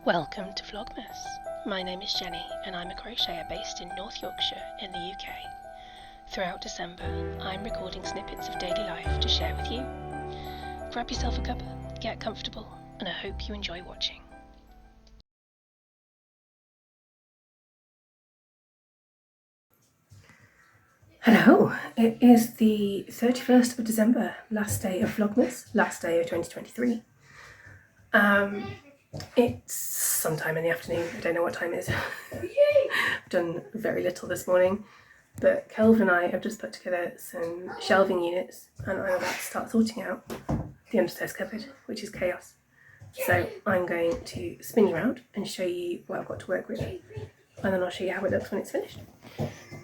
Welcome to Vlogmas. My name is Jenny and I'm a crocheter based in North Yorkshire in the UK. Throughout December, I'm recording snippets of daily life to share with you. Grab yourself a cuppa, get comfortable, and I hope you enjoy watching. Hello, it is the 31st of December, last day of Vlogmas, last day of 2023. It's sometime in the afternoon, I don't know what time it is. I've done very little this morning, but Kelvin and I have just put together some shelving units and I'm about to start sorting out the understairs cupboard, which is chaos. So I'm going to spin you around and show you what I've got to work with, and then I'll show you how it looks when it's finished.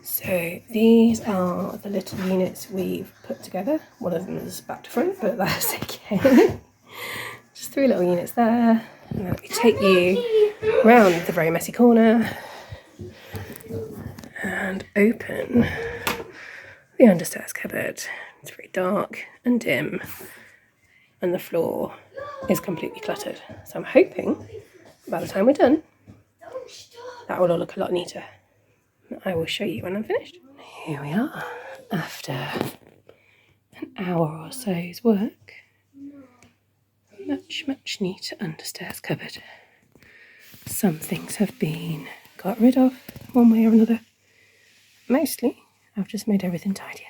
So these are the little units we've put together. One of them is back to front, but that's okay. Just 3 little units there. And let me take you around the very messy corner and open the understairs cupboard. It's very dark and dim and the floor is completely cluttered. So I'm hoping by the time we're done, that will all look a lot neater. I will show you when I'm finished. Here we are, after an hour or so's work. Much neater understairs cupboard. Some things have been got rid of one way or another. Mostly, I've just made everything tidier.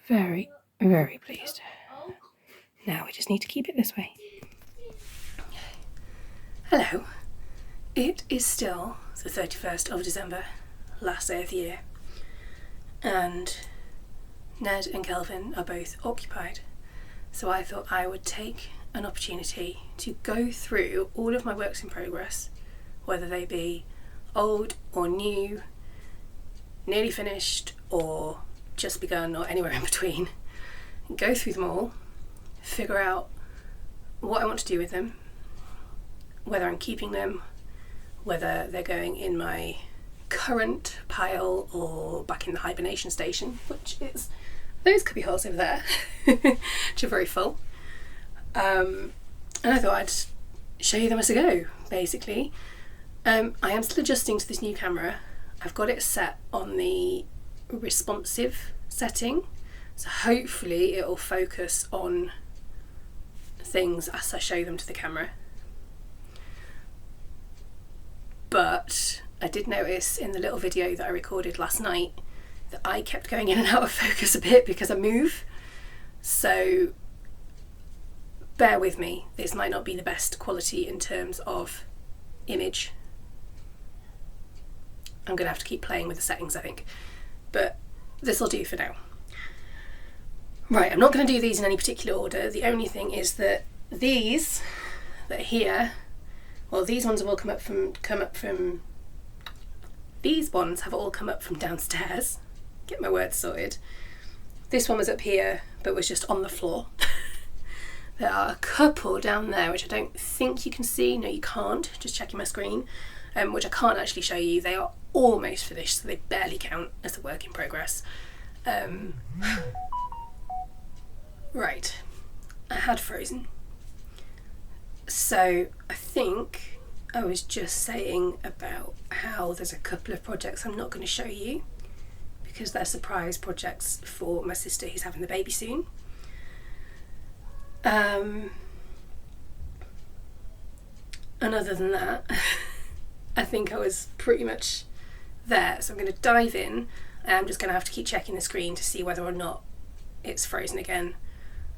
Very, very pleased. Now we just need to keep it this way. Hello. It is still the 31st of December, last day of the year, and Ned and Kelvin are both occupied, so I thought I would take an opportunity to go through all of my works in progress, whether they be old or new, nearly finished or just begun or anywhere in between. Go through them all, figure out what I want to do with them, whether I'm keeping them, whether they're going in my current pile or back in the hibernation station, which is those cubby holes over there, which are very full. And I thought I'd show you them as I go, basically. I am still adjusting to this new camera. I've got it set on the responsive setting, so hopefully it'll focus on things as I show them to the camera. But I did notice in the little video that I recorded last night that I kept going in and out of focus a bit because I move. So bear with me, this might not be the best quality in terms of image. I'm gonna have to keep playing with the settings, I think, but this will do for now. Right, I'm not gonna do these in any particular order. The only thing is that these that are here, well, these ones have all come up from these ones have all come up from downstairs. Get my words sorted. This one was up here, but was just on the floor. There are a couple down there, which I don't think you can see. No, you can't. Just checking my screen, which I can't actually show you. They are almost finished, so they barely count as a work in progress. Right, I had frozen. So I think I was just saying about how there's a couple of projects I'm not going to show you because they're surprise projects for my sister who's having the baby soon. And other than that, I think I was pretty much there. So I'm going to dive in. I'm just going to have to keep checking the screen to see whether or not it's frozen again.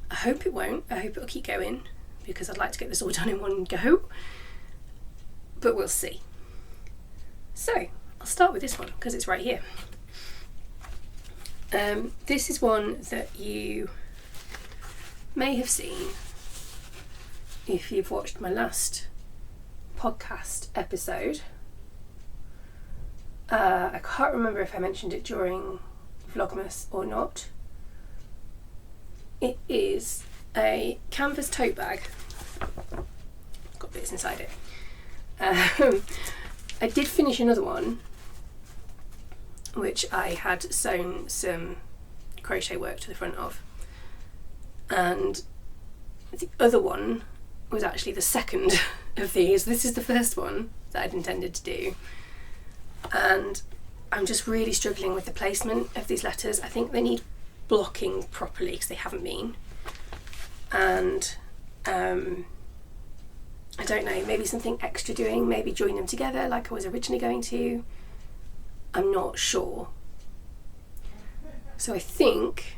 I hope it won't. I hope it'll keep going, because I'd like to get this all done in one go, but we'll see. So I'll start with this one because it's right here. This is one that you may have seen if you've watched my last podcast episode. I can't remember if I mentioned it during Vlogmas or not. It is a canvas tote bag. It's got bits inside it. I did finish another one, which I had sewn some crochet work to the front of, and the other one was actually the second of these. This is the first one that I'd intended to do, and I'm just really struggling with the placement of these letters. I think they need blocking properly because they haven't been, and I don't know, maybe something extra doing, maybe join them together like I was originally going to. I'm not sure. So I think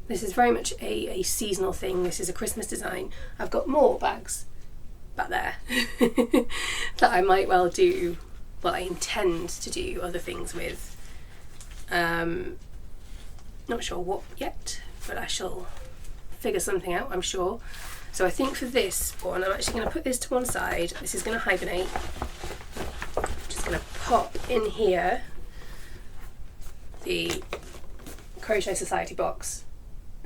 this is very much a seasonal thing. This is a Christmas design. I've got more bags back there that I might well do, well, I intend to do other things with. Not sure what yet, but I shall figure something out, I'm sure. So I think for this one, I'm actually going to put this to one side. This is going to hibernate. I'm just going to pop in here the Crochet Society box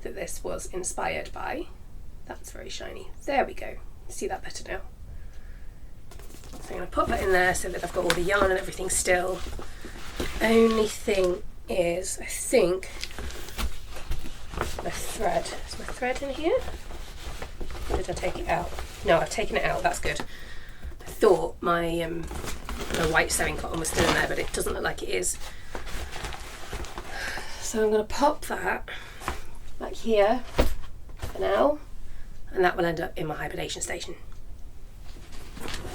that this was inspired by. That's very shiny. There we go. See that better now. So I'm going to pop that in there so that I've got all the yarn and everything still. The only thing is, I think my thread. Is my thread in here? Or did I take it out? No, I've taken it out. That's good. I thought my white sewing cotton was still in there, but it doesn't look like it is. So I'm going to pop that back here for now, and that will end up in my hibernation station.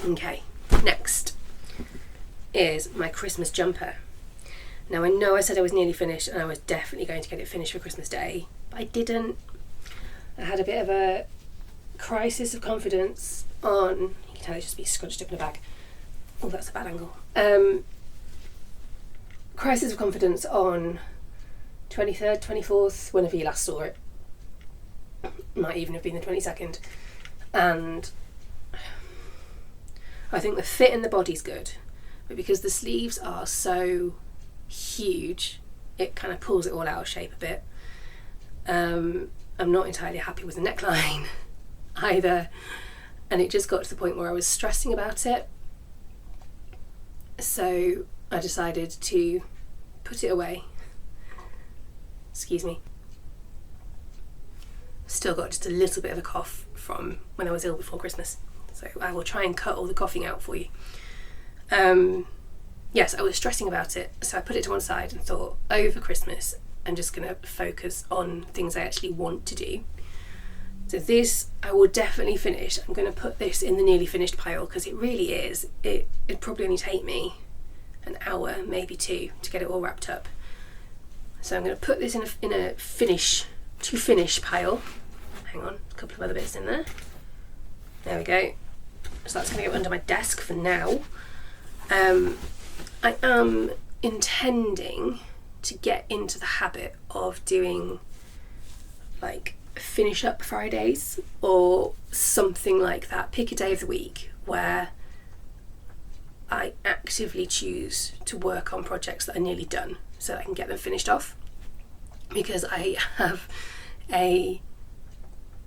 Okay, next is my Christmas jumper. Now I know I said I was nearly finished and I was definitely going to get it finished for Christmas Day, but I didn't. I had a bit of a crisis of confidence on, you can tell it's just be scrunched up in a bag. Oh, that's a bad angle. Crisis of confidence on 23rd, 24th, whenever you last saw it. Might even have been the 22nd. And I think the fit in the body's good, but because the sleeves are so huge, it kind of pulls it all out of shape a bit. I'm not entirely happy with the neckline either, and it just got to the point where I was stressing about it, so I decided to put it away. Excuse me. Still got just a little bit of a cough from when I was ill before Christmas, so I will try and cut all the coughing out for you. Yes, I was stressing about it, so I put it to one side and thought, over Christmas I'm just going to focus on things I actually want to do. So this I will definitely finish. I'm going to put this in the nearly finished pile because it really is. It'd probably only take me an hour, maybe two, to get it all wrapped up. So I'm going to put this in a finish pile. Hang on, a couple of other bits in there. There we go. So that's going to go under my desk for now. I am intending to get into the habit of doing like finish up Fridays or something like that. Pick a day of the week where I actively choose to work on projects that are nearly done so that I can get them finished off, because I have a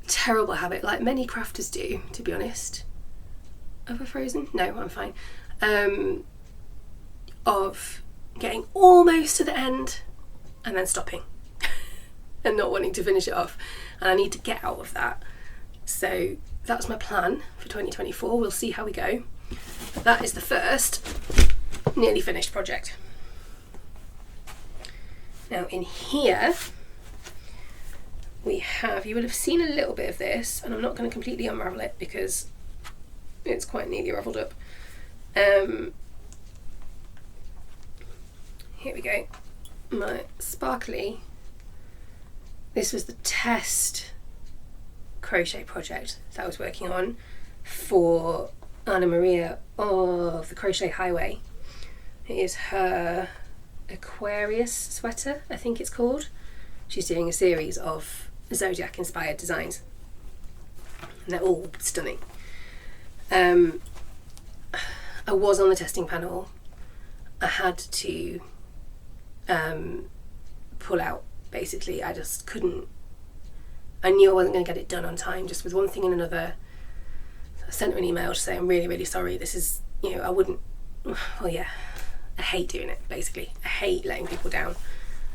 terrible habit, like many crafters do, to be honest. Have I frozen? No, I'm fine. Of getting almost to the end and then stopping and not wanting to finish it off, and I need to get out of that. So that's my plan for 2024. We'll see how we go. But that is the first nearly finished project. Now in here we have, you will have seen a little bit of this, and I'm not going to completely unravel it because it's quite neatly raveled up. Here we go, my sparkly. This was the test crochet project that I was working on for Anna Maria of the Crochet Highway. It is her Aquarius sweater, I think it's called. She's doing a series of zodiac inspired designs and they're all stunning. I was on the testing panel. I had to pull out, basically. I just couldn't, I knew I wasn't going to get it done on time, just with one thing and another. I sent her an email to say I'm really, really sorry. This is, you know, I wouldn't, well yeah, I hate doing it, basically. I hate letting people down,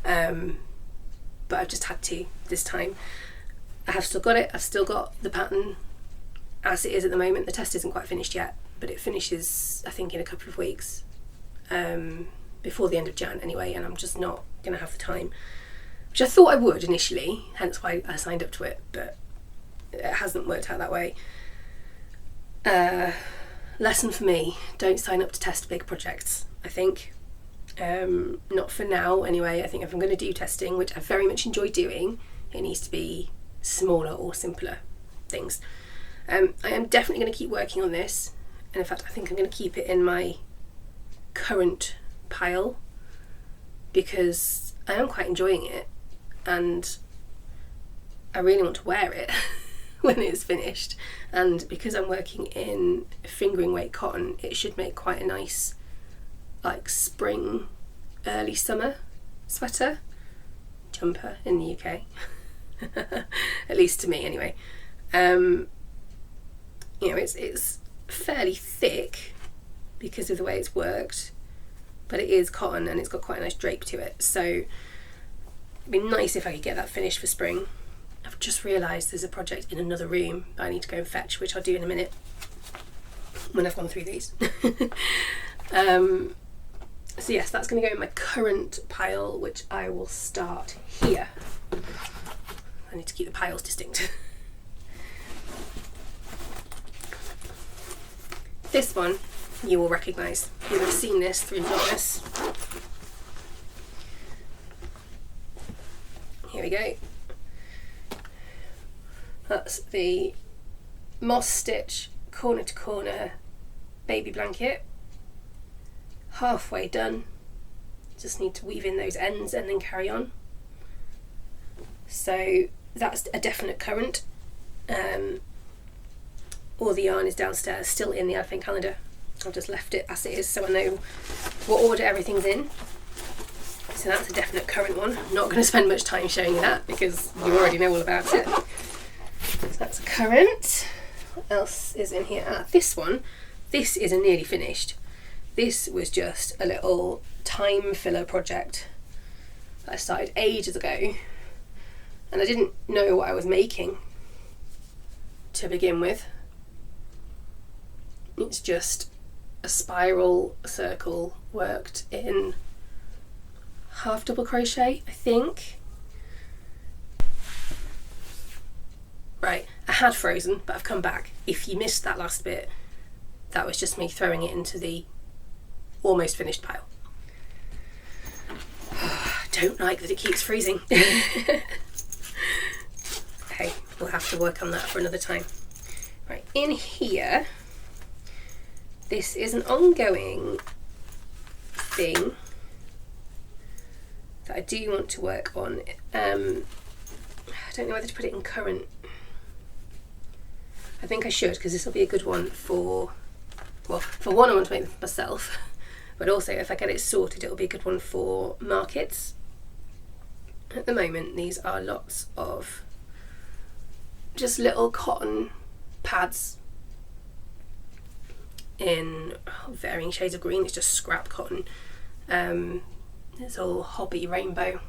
but I've just had to this time. I have still got it. I've still got the pattern as it is at the moment. The test isn't quite finished yet, but it finishes, I think, in a couple of weeks, before the end of Jan anyway, and I'm just not going to have the time, which I thought I would initially, hence why I signed up to it, but it hasn't worked out that way. Lesson for me, don't sign up to test big projects, I think. Not for now anyway. I think if I'm going to do testing, which I very much enjoy doing, it needs to be smaller or simpler things. I am definitely going to keep working on this, and in fact I think I'm going to keep it in my current pile because I am quite enjoying it and I really want to wear it when it's finished, and because I'm working in fingering weight cotton, it should make quite a nice like spring, early summer sweater, jumper in the UK. At least to me anyway. You know, it's fairly thick because of the way it's worked, but it is cotton and it's got quite a nice drape to it, so it'd be nice if I could get that finished for spring. I've just realised there's a project in another room that I need to go and fetch, which I'll do in a minute when I've gone through these. So yes, that's going to go in my current pile, which I will start here. I need to keep the piles distinct. This one you will recognise. You'll have seen this through Vlogmas. Here we go. That's the moss stitch corner to corner baby blanket. Halfway done. Just need to weave in those ends and then carry on. So that's a definite current. All the yarn is downstairs, still in the advent calendar. I've just left it as it is so I know what order everything's in. So that's a definite current one. I'm not going to spend much time showing you that because you already know all about it. So that's a current. What else is in here? This one. This isn't nearly finished. This was just a little time filler project that I started ages ago, and I didn't know what I was making to begin with. It's just a spiral circle worked in half double crochet, I think. Right, I had frozen, but I've come back. If you missed that last bit, that was just me throwing it into the almost finished pile. I don't like that it keeps freezing. Okay, we'll have to work on that for another time. Right, in here, this is an ongoing thing that I do want to work on. I don't know whether to put it in current. I think I should, because this will be a good one for, well, for one I want to make myself, but also if I get it sorted it'll be a good one for markets. At the moment these are lots of just little cotton pads in varying shades of green. It's just scrap cotton. It's all hobby rainbow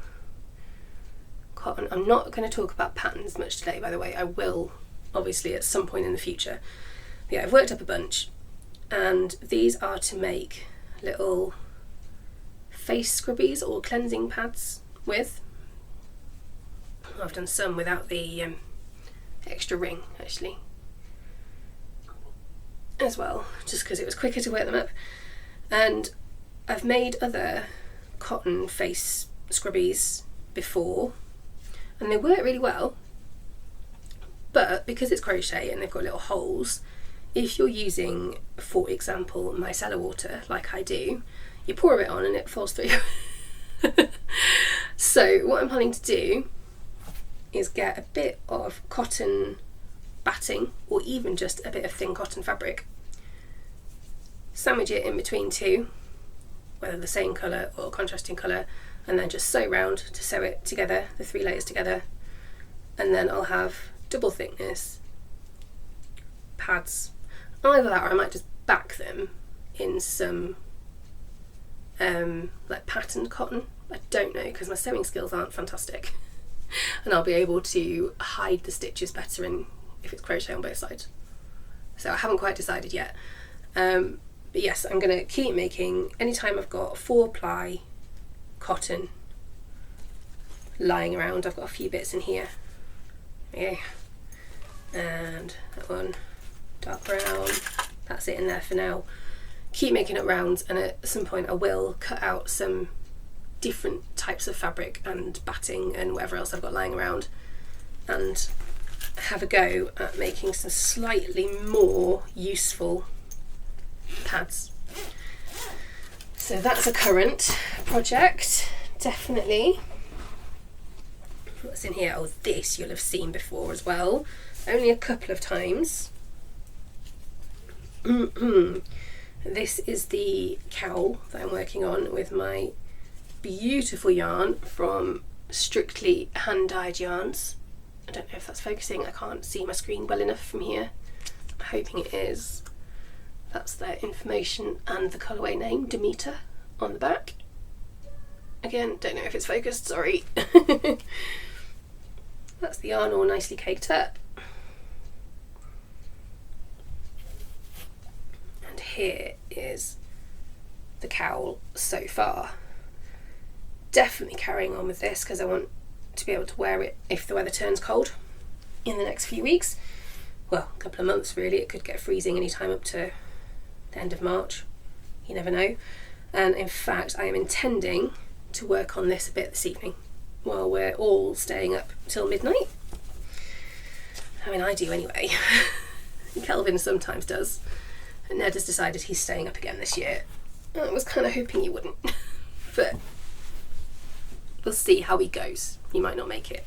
cotton. I'm not going to talk about patterns much today, by the way. I will obviously at some point in the future. But yeah, I've worked up a bunch, and these are to make little face scrubbies or cleansing pads with. I've done some without the extra ring actually as well, just because it was quicker to work them up. And I've made other cotton face scrubbies before and they work really well, but because it's crochet and they've got little holes, if you're using, for example, micellar water like I do, you pour it on and it falls through. So what I'm planning to do is get a bit of cotton batting, or even just a bit of thin cotton fabric, sandwich it in between two, whether the same colour or contrasting colour, and then just sew round to sew it together, the 3 layers together, and then I'll have double thickness pads. Either that, or I might just back them in some like patterned cotton. I don't know, because my sewing skills aren't fantastic. and I'll be able to hide the stitches better in if it's crochet on both sides. So I haven't quite decided yet. But yes, I'm going to keep making anytime I've got 4-ply cotton lying around. I've got a few bits in here. Yeah. And that one, dark brown. That's it in there for now. Keep making up rounds, and at some point I will cut out some different types of fabric and batting and whatever else I've got lying around, and have a go at making some slightly more useful pads. So that's a current project, definitely. What's in here? Oh, this you'll have seen before as well, only a couple of times. This is the cowl that I'm working on with my beautiful yarn from Strictly Hand Dyed Yarns. I don't know if that's focusing, I can't see my screen well enough from here. I'm hoping it is. That's their information and the colourway name, Demeter, on the back. Again, don't know if it's focused, sorry. That's the yarn all nicely caked up. And here is the cowl so far. Definitely carrying on with this because I want to be able to wear it if the weather turns cold in the next few weeks. Well, a couple of months really. It could get freezing any time up to the end of March. You never know. And in fact, I am intending to work on this a bit this evening while we're all staying up till midnight. I mean, I do anyway. Kelvin sometimes does. And Ned has decided he's staying up again this year. I was kind of hoping he wouldn't. But we'll see how he goes. He might not make it.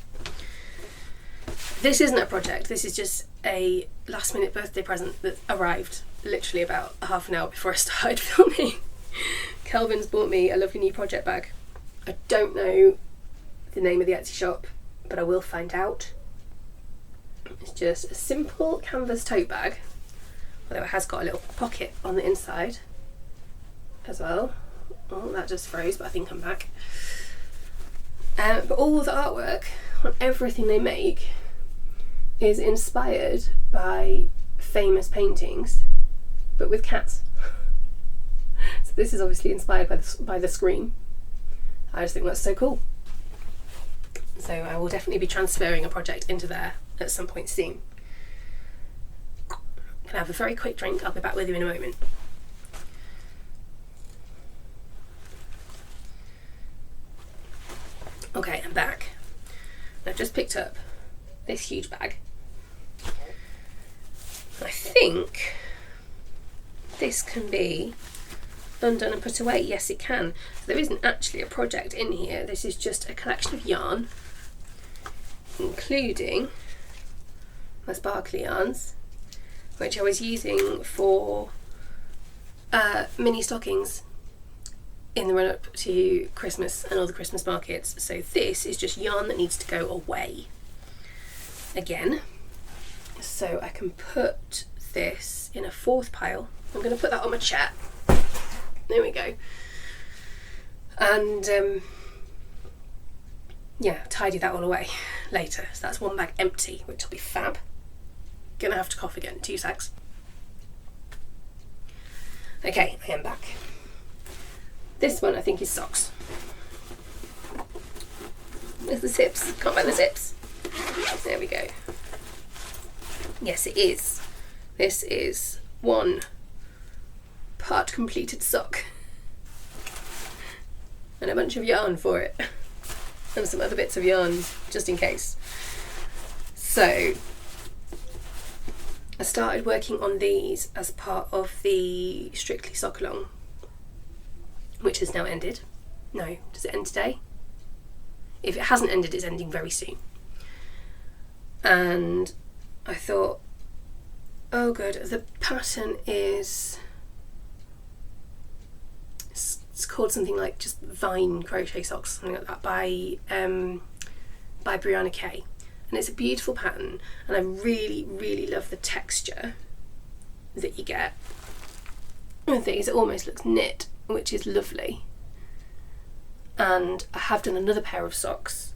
This isn't a project. This is just a last minute birthday present that arrived literally about half an hour before I started filming. Kelvin's bought me a lovely new project bag. I don't know the name of the Etsy shop, but I will find out. It's just a simple canvas tote bag, although it has got a little pocket on the inside as well. Oh, that just froze, but I think I'm back. But all the artwork on everything they make is inspired by famous paintings, but with cats. So this is obviously inspired by the Scream. I just think that's so cool. So I will definitely be transferring a project into there at some point soon. Can I have a very quick drink? I'll be back with you in a moment. Okay, I'm back. I've just picked up this huge bag. I think this can be undone and put away. Yes, it can. So there isn't actually a project in here. This is just a collection of yarn, including my sparkly yarns, which I was using for mini stockings in the run up to Christmas and all the Christmas markets. So this is just yarn that needs to go away again. So I can put this in a 4th pile. I'm going to put that on my chair. There we go. And yeah, tidy that all away later. So that's one bag empty, which will be fab. Gonna have to cough again, 2 secs. Okay, I am back. This one I think is socks. There's the zips. Can't find the zips. There we go. Yes, it is. This is 1 part completed sock. And a bunch of yarn for it. And some other bits of yarn just in case. So I started working on these as part of the Strictly Sock Along, which has now ended. No, does it end today? If it hasn't ended, it's ending very soon. And I thought, oh good, the pattern is, it's called something like just Vine Crochet Socks, something like that, by Brianna Kay. And it's a beautiful pattern, and I really, really love the texture that you get with these. It almost looks knit, which is lovely. And I have done another pair of socks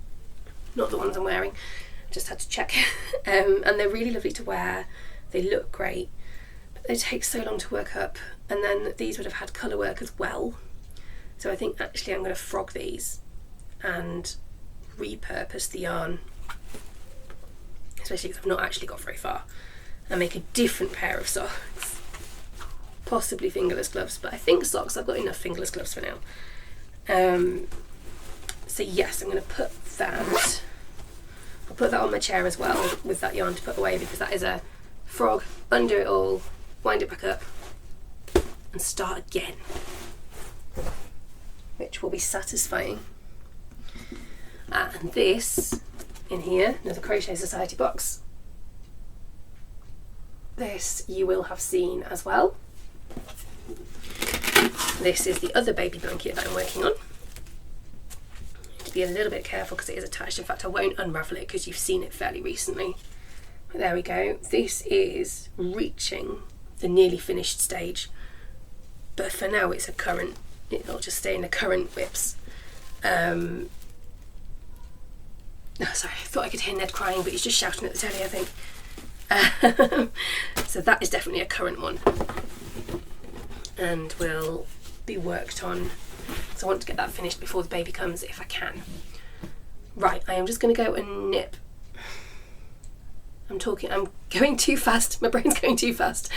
not the ones I'm wearing. Just had to check. And they're really lovely to wear. They look great, but they take so long to work up. And then these would have had colour work as well. So I think actually I'm going to frog these and repurpose the yarn, especially because I've not actually got very far, and make a different pair of socks. Possibly fingerless gloves, but I think socks, I've got enough fingerless gloves for now. So yes, I'm going to put that, I'll put that on my chair as well with that yarn to put away, because that is a frog, undo it all, wind it back up and start again, which will be satisfying. And this in here, another Crochet Society box. This you will have seen as well. This is the other baby blanket that I'm working on. Need to be a little bit careful because it is attached. In fact, I won't unravel it because you've seen it fairly recently. But there we go. This is reaching the nearly finished stage, but for now it's a current. It'll just stay in the current whips. Oh, sorry, I thought I could hear Ned crying, but he's just shouting at the telly, I think. So that is definitely a current one, and will be worked on. So I want to get that finished before the baby comes, if I can. Right, I am just going to go and nip. I'm going too fast. My brain's going too fast,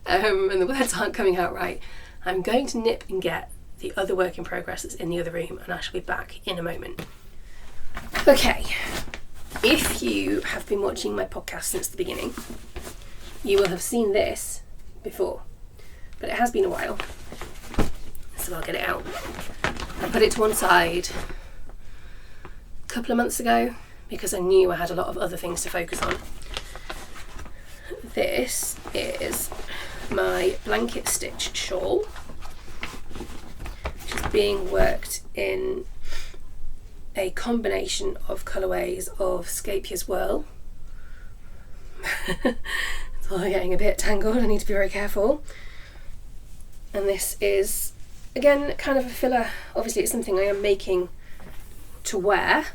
and the words aren't coming out right. I'm going to nip and get the other work in progress that's in the other room, and I shall be back in a moment. Okay, if you have been watching my podcast since the beginning, you will have seen this before, but it has been a while, so I'll get it out. I put it to one side a couple of months ago because I knew I had a lot of other things to focus on. This is my blanket stitch shawl, which is being worked in a combination of colourways of Scapia's Whirl. It's all getting a bit tangled, I need to be very careful. And this is, again, kind of a filler. Obviously it's something I am making to wear.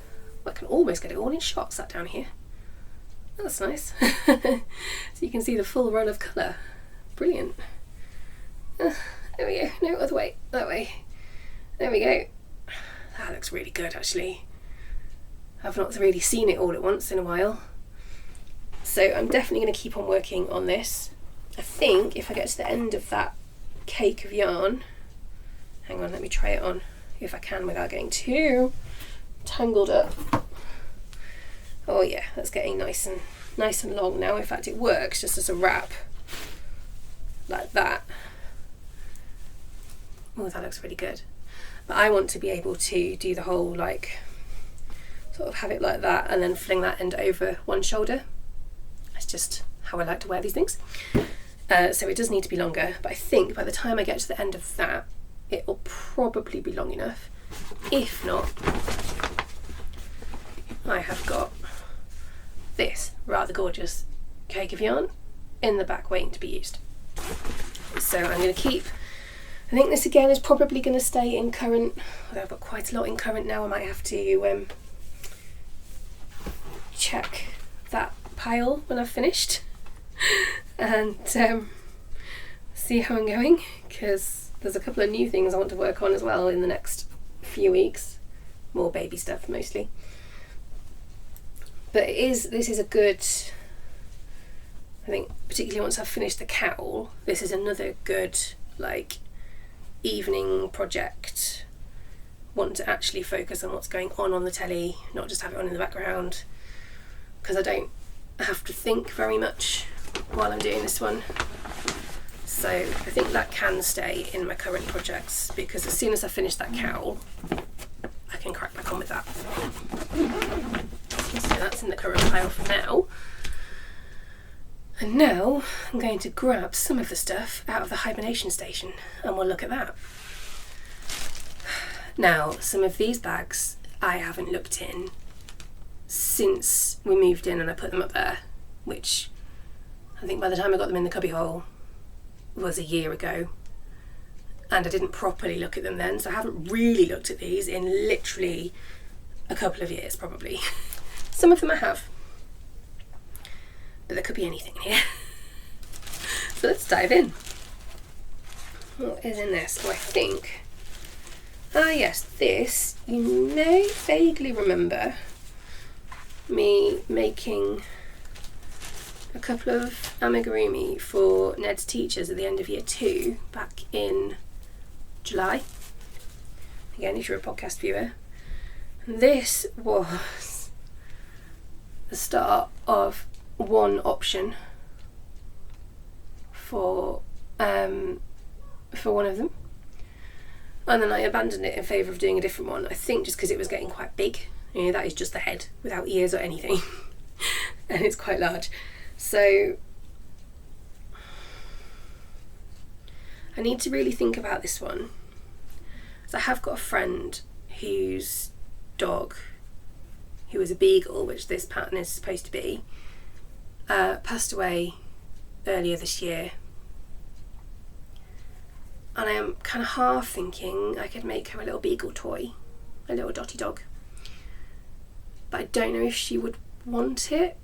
I can almost get it all in shot sat down here. That's nice. So you can see the full run of colour. Brilliant. There we go. No, other way. That way. There we go. That looks really good, actually. I've not really seen it all at once in a while. So I'm definitely going to keep on working on this. I think if I get to the end of that cake of yarn, hang on, let me try it on if I can without getting too tangled up. Oh yeah, that's getting nice and long now. In fact, it works just as a wrap, like that. Oh, that looks really good. But I want to be able to do the whole, like, sort of have it like that and then fling that end over one shoulder. That's just how I like to wear these things. So it does need to be longer, but I think by the time I get to the end of that, it will probably be long enough. If not, I have got this rather gorgeous cake of yarn in the back waiting to be used. So I'm going to keep, I think this again is probably going to stay in current, although I've got quite a lot in current now. I might have to check that pile when I've finished and see how I'm going, because there's a couple of new things I want to work on as well in the next few weeks. More baby stuff mostly. But this is a good, I think, particularly once I've finished the cowl, this is another good, like, evening project. Want to actually focus on what's going on the telly, not just have it on in the background, because I don't have to think very much while I'm doing this one. So I think that can stay in my current projects, because as soon as I finish that cowl, I can crack back on with that. So that's in the current pile for now. And now I'm going to grab some of the stuff out of the hibernation station and we'll look at that. Now, some of these bags I haven't looked in since we moved in and I put them up there, which I think by the time I got them in the cubbyhole was a year ago, and I didn't properly look at them then, so I haven't really looked at these in literally a couple of years probably. Some of them I have, but there could be anything in here. So let's dive in. What is in this? Oh, I think, yes, this, you may vaguely remember me making a couple of amigurumi for Ned's teachers at the end of year 2 back in July. Again, if you're a podcast viewer. And this was the start of one option for one of them, and then I abandoned it in favour of doing a different one. I think just because it was getting quite big. You know, that is just the head without ears or anything, and it's quite large. So I need to really think about this one. So I have got a friend whose dog, who was a beagle, which this pattern is supposed to be, passed away earlier this year. And I am kind of half thinking I could make her a little beagle toy, a little dotty dog. But I don't know if she would want it.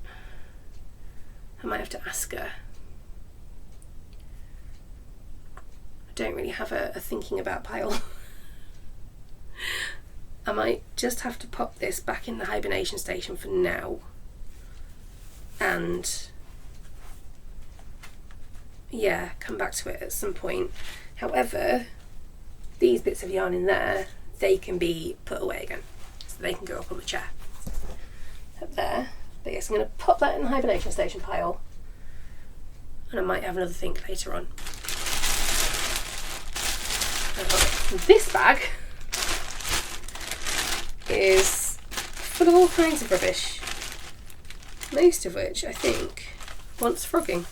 I might have to ask her. I don't really have a thinking about pile. I might just have to pop this back in the hibernation station for now. And yeah, come back to it at some point. However, these bits of yarn in there, they can be put away again. So they can go up on the chair. Up there. But yes, I'm going to pop that in the hibernation station pile, and I might have another think later on. This bag is full of all kinds of rubbish, most of which I think wants frogging.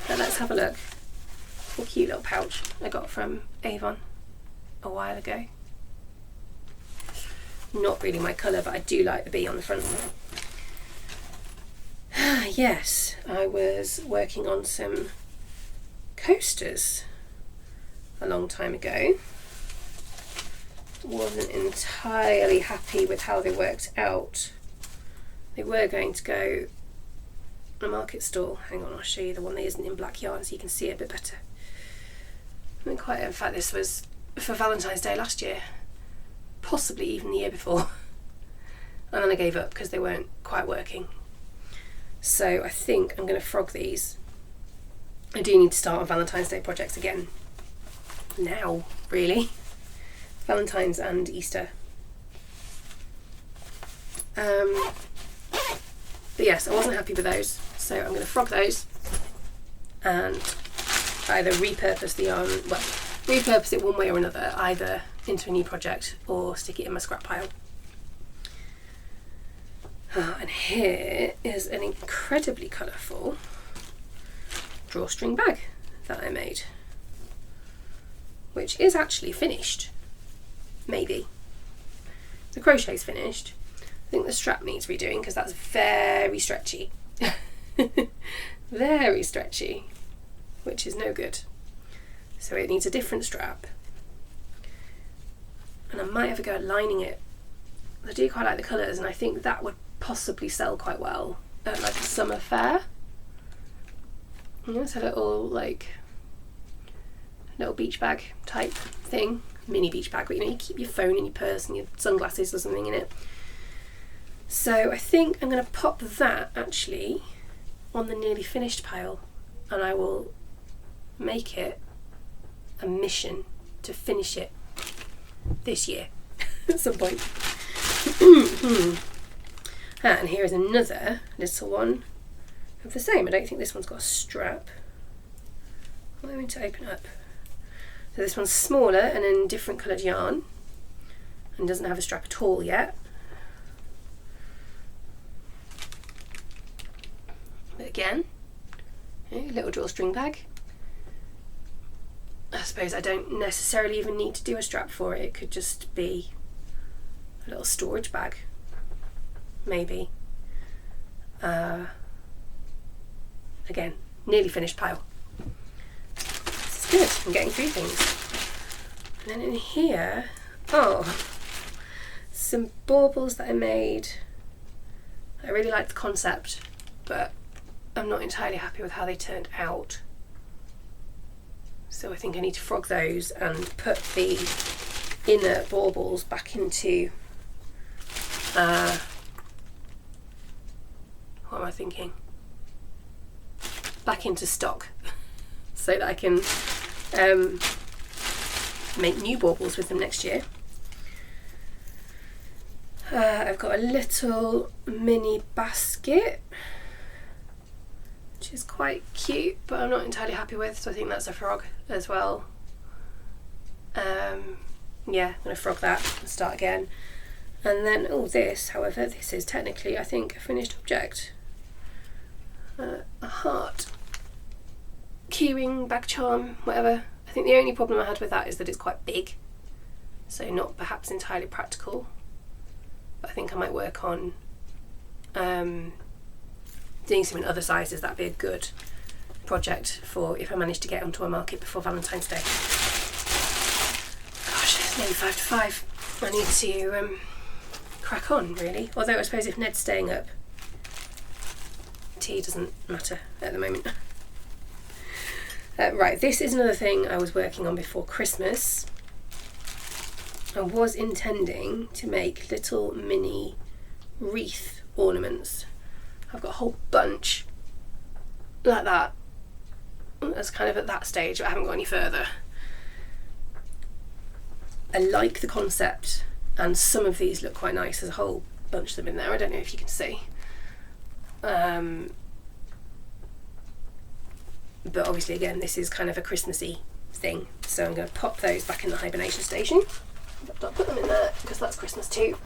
But let's have a look. A cute little pouch I got from Avon a while ago. Not really my colour, but I do like the bee on the front. Yes, I was working on some coasters a long time ago. Wasn't entirely happy with how they worked out. They were going to go on a market stall. Hang on, I'll show you the one that isn't in black yarn so you can see it a bit better. In fact, this was for Valentine's Day last year, possibly even the year before. And then I gave up because they weren't quite working. So I think I'm going to frog these. I do need to start on Valentine's Day projects again. Now, really. Valentine's and Easter. But yes, I wasn't happy with those. So I'm going to frog those and either repurpose the yarn, well, repurpose it one way or another, either into a new project or stick it in my scrap pile. And here is an incredibly colourful drawstring bag that I made, which is actually finished. Maybe. The crochet's finished. I think the strap needs redoing because that's very stretchy. Very stretchy, which is no good. So it needs a different strap. And I might have a go at lining it. I do quite like the colours, and I think that would possibly sell quite well at like a summer fair. It's a little beach bag type thing. Mini beach bag, but you keep your phone and your purse and your sunglasses or something in it. So I think I'm going to pop that actually on the nearly finished pile, and I will make it a mission to finish it this year at some point. And here is another little one of the same. I don't think this one's got a strap. I'm going to open up. So this one's smaller and in different coloured yarn and doesn't have a strap at all yet. But again, a little drawstring bag. I suppose I don't necessarily even need to do a strap for it. It could just be a little storage bag, maybe. Again, nearly finished pile. This is good. I'm getting through things. And then in here, some baubles that I made I really like the concept, but I'm not entirely happy with how they turned out. So I think I need to frog those and put the inner baubles back into, what am I thinking? Back into stock so that I can make new baubles with them next year. I've got a little mini basket, which is quite cute, but I'm not entirely happy with, so I think that's a frog as well. Yeah, I'm going to frog that and start again. And then, oh, this, however, this is technically, I think, a finished object. A heart, keyring, bag charm, whatever. I think the only problem I had with that is that it's quite big, so not perhaps entirely practical. But I think I might work on doing some in other sizes. That'd be a good project for if I manage to get onto a market before Valentine's Day. Gosh, it's nearly 5 to 5. I need to crack on, really. Although I suppose if Ned's staying up, tea doesn't matter at the moment. Right, this is another thing I was working on before Christmas. I was intending to make little mini wreath ornaments. I've got a whole bunch like that. That's kind of at that stage, but I haven't got any further. I like the concept, and some of these look quite nice. There's a whole bunch of them in there. I don't know if you can see. But obviously, again, this is kind of a Christmassy thing, so I'm going to pop those back in the hibernation station. But I'll put them in there because that's Christmas too.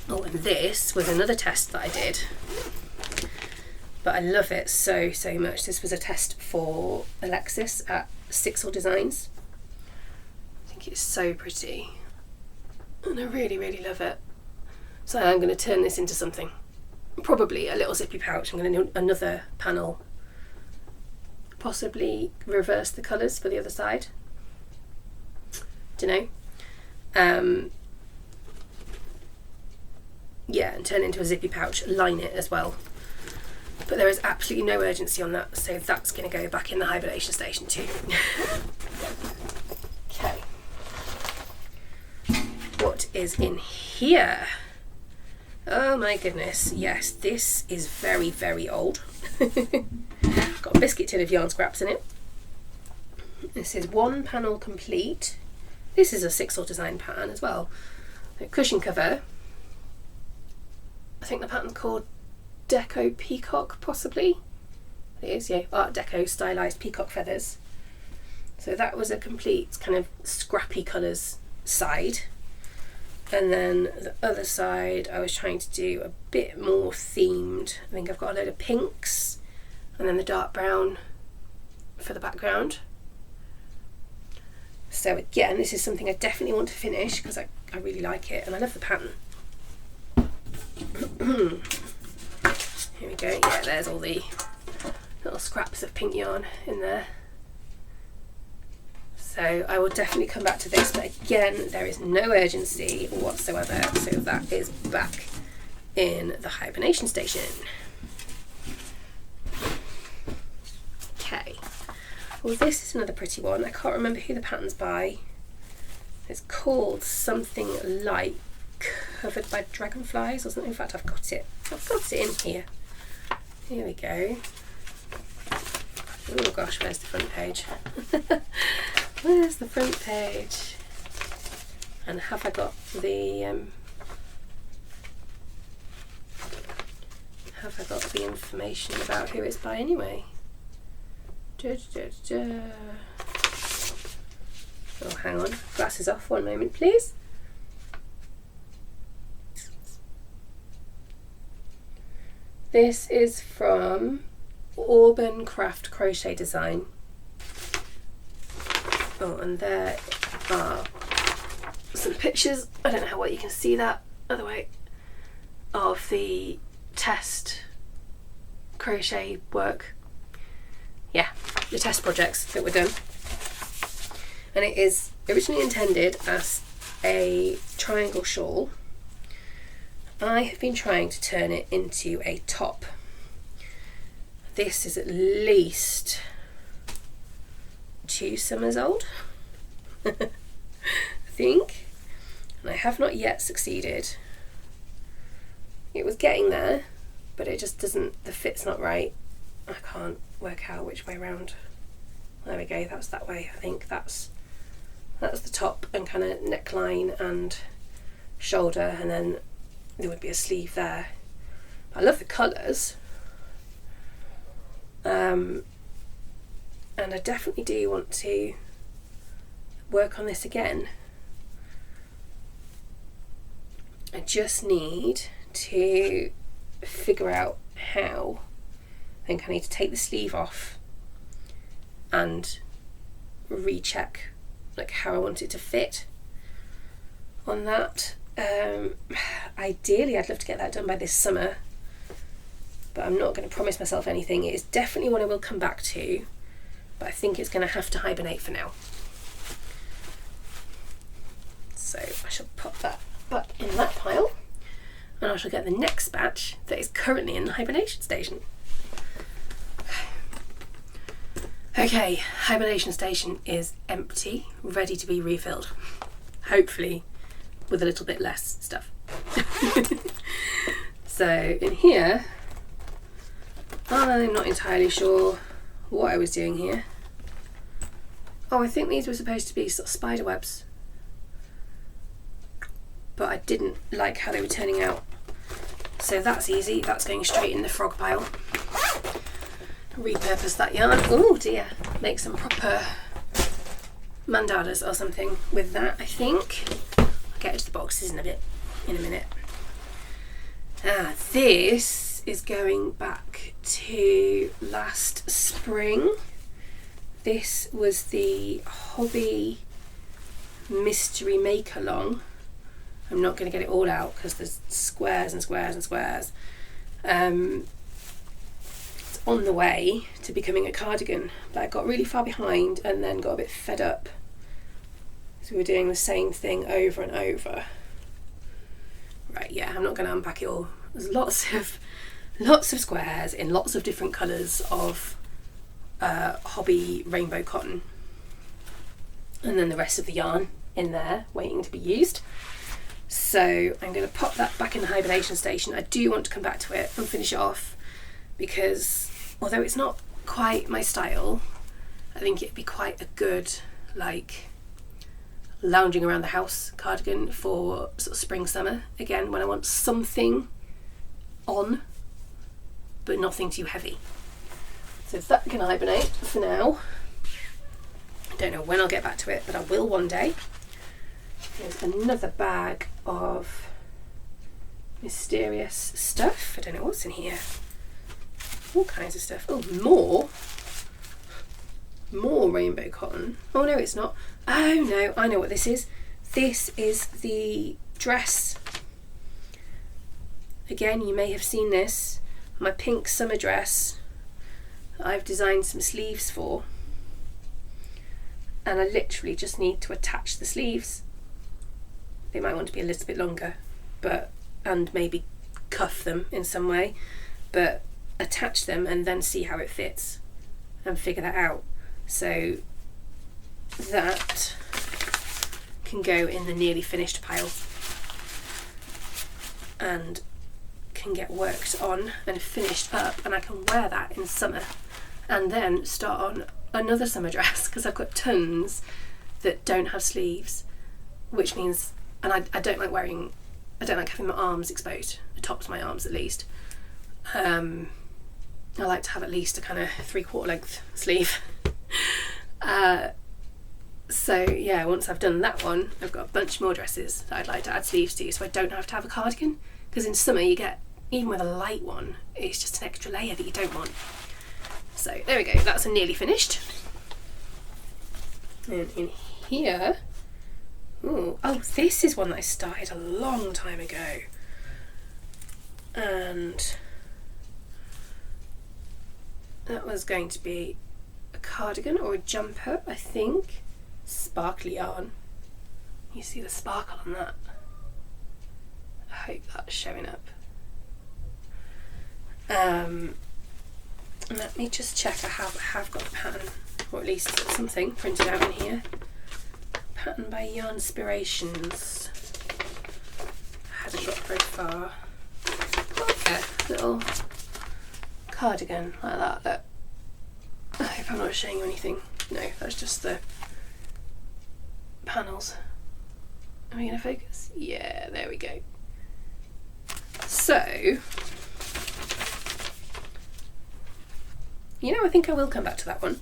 Oh, and this was another test that I did, but I love it so much. This was a test for Alexis at Sixel Designs. I think it's so pretty, and I really love it. So I'm going to turn this into something. Probably a little zippy pouch. I'm going to need another panel. Possibly reverse the colours for the other side. Dunno. Yeah, and turn it into a zippy pouch. Line it as well. But there is absolutely no urgency on that, so that's going to go back in the hibernation station too. Okay. What is in here? Oh my goodness, yes, this is very old. Got a biscuit tin of yarn scraps in it. This is one panel complete. This is a Sixel design pattern as well. A cushion cover. I think the pattern's called Deco Peacock, possibly. It is, yeah, Art Deco stylised peacock feathers. So that was a complete kind of scrappy colours side. And then the other side, I was trying to do a bit more themed. I think I've got a load of pinks and then the dark brown for the background. So again, this is something I definitely want to finish because I really like it and I love the pattern. Here we go. Yeah, there's all the little scraps of pink yarn in there. So I will definitely come back to this, but again, there is no urgency whatsoever, so that is back in the hibernation station. Okay, well, this is another pretty one. I can't remember who the pattern's by. It's called something like Covered by Dragonflies or something. In fact, I've got it in here. Here we go. Oh gosh, where's the front page? Where's the front page? And have I got the information about who it's by anyway? Oh, hang on. Glasses off, one moment please. This is from Auburn Craft Crochet Design. Oh, and there are some pictures, I don't know how well you can see that, other way, of the test crochet work. Yeah, the test projects that were done. And it is originally intended as a triangle shawl, I have been trying to turn it into a top. This is at least 2 summers old, I think, and I have not yet succeeded. It was getting there, but it just doesn't, the fit's not right. I can't work out which way around. There we go, that's that way. I think that's the top and kind of neckline and shoulder, and then there would be a sleeve there. I love the colours, and I definitely do want to work on this again. I just need to figure out how. I think I need to take the sleeve off and recheck like how I want it to fit on that. Ideally I'd love to get that done by this summer, but I'm not going to promise myself anything. It is definitely one I will come back to, but I think it's going to have to hibernate for now. So I shall pop that back in that pile, and I shall get the next batch that is currently in the hibernation station. Okay, hibernation station is empty, ready to be refilled. Hopefully with a little bit less stuff. So in here, I'm not entirely sure what I was doing here. Oh, I think these were supposed to be sort of spider webs, but I didn't like how they were turning out. So that's easy, that's going straight in the frog pile. Repurpose that yarn. Oh dear, make some proper mandalas or something with that, I think. I'll get to the boxes in a minute. This is going back to last spring. This was the Hobby Mystery Make Along. I'm not going to get it all out because there's squares and squares and squares. It's on the way to becoming a cardigan, but I got really far behind and then got a bit fed up. So we were doing the same thing over and over. Right, yeah, I'm not going to unpack it all. There's lots of squares in lots of different colours of Hobby rainbow cotton, and then the rest of the yarn in there waiting to be used. So I'm going to pop that back in the hibernation station. I do want to come back to it and finish it off, because although it's not quite my style, I think it'd be quite a good like lounging around the house cardigan for sort of spring summer again, when I want something on but nothing too heavy. So that can hibernate for now. I don't know when I'll get back to it, but I will one day. There's another bag of mysterious stuff. I don't know what's in here. All kinds of stuff. Oh, more rainbow cotton. Oh no, it's not. Oh no, I know what this is. This is the dress. Again, you may have seen this. My pink summer dress that I've designed some sleeves for. And I literally just need to attach the sleeves. They might want to be a little bit longer, and maybe cuff them in some way, but attach them and then see how it fits and figure that out. So that can go in the nearly finished pile and can get worked on and finished up, and I can wear that in summer and then start on another summer dress, because I've got tons that don't have sleeves, which means, and I don't like having my arms exposed, the tops of my arms at least. I like to have at least a kind of 3/4 length sleeve. So yeah, once I've done that one, I've got a bunch more dresses that I'd like to add sleeves to, so I don't have to have a cardigan, because in summer you get, even with a light one, it's just an extra layer that you don't want. So there we go, that's a nearly finished. And in here, oh, this is one that I started a long time ago, and that was going to be a cardigan or a jumper, I think. Sparkly yarn. You see the sparkle on that? I hope that's showing up. Let me just check. I have got a pattern, or at least something printed out in here. Pattern by Yarnspirations. I hadn't got very far. Okay, little cardigan like that. I hope I'm not showing you anything. No, that's just the panels. Are we going to focus? Yeah, there we go. So, I think I will come back to that one.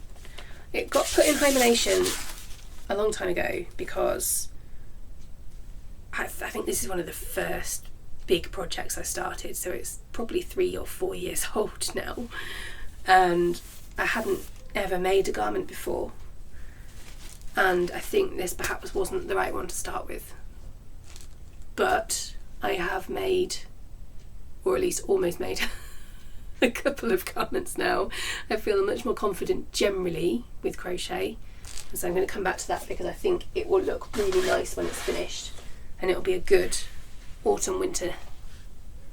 It got put in hibernation a long time ago because I think this is one of the first big projects I started, so it's probably 3 or 4 years old now, and I hadn't ever made a garment before, and I think this perhaps wasn't the right one to start with, but I have made, or at least almost made, a couple of garments now. I feel much more confident generally with crochet, and so I'm going to come back to that because I think it will look really nice when it's finished, and it'll be a good autumn winter